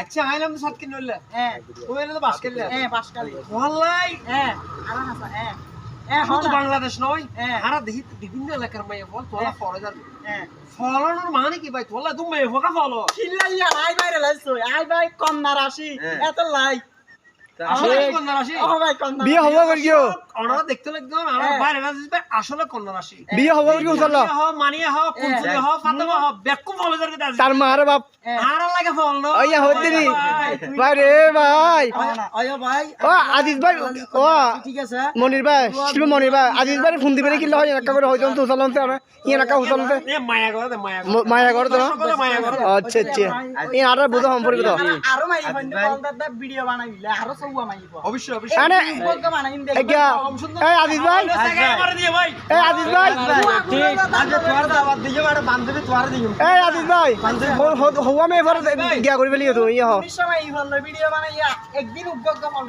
আচ্ছা আইলাম তো 7 কিলো হইলে হ্যাঁ ওইলে তো বাস কিলো হ্যাঁ বাসকালি ওয়াল্লাই হ্যাঁ আর হাসা হ্যাঁ শুধু বাংলাদেশ নয় সারা দেশে বিভিন্ন এলাকার মাইয়া ফল তোলা ফলে যাবে হ্যাঁ ফলনের মানে কি ভাই তোলা তুমি মাইয়া ফোকা ফলো খিল্লাইয়া আই বাইরে লাইছো আই ভাই কন্যা রাশি এত লাই আসলে কন্যা রাশি ও ভাই কন্যা বিয়ে হবো করিও ওনারা দেখতে লাগবে আমার বাইরে রাশি আসলে কন্যা রাশি বিয়ে হবো করিও চলো মানিয়া হোক কুনসুলি হোক ফাতেমা হোক বেকু ফলে যাবে তার মার বাপ আর লাগে ফল না ওইয়া হদিনি ভাই রে ভাই ওই ভাই ও আজিজ ভাই ও ঠিক আছে মনির ভাই শিব মনির ভাই আজিজ ভাই ফোন দিবেন কি হয় একটা করে হইজন তো চলতে আমরা ইয়া নাকা চলতে এ মায়া করে দে মায়া করে তো মায়া করে আচ্ছা আচ্ছা এই আর বুঝো সম্পর্ক তো আরো মাই বন্ধ বলদা ভিডিও বানাইলে আরো সব মাইব অবশ্যই অবশ্যই আরে বলদ বানাইন দেখ এগা এই আজিজ ভাই আমার দিয়ে ভাই এই আজিজ ভাই ঠিক আজ তোর দাওয়াত দিও আর বান্ধবী তোর দিও এই আজিজ ভাই হওয়া মে ফর গিয়া করি বলি তো ইয়া হ সময় ভিডিও বানাইয়া একদিন উগ্র মন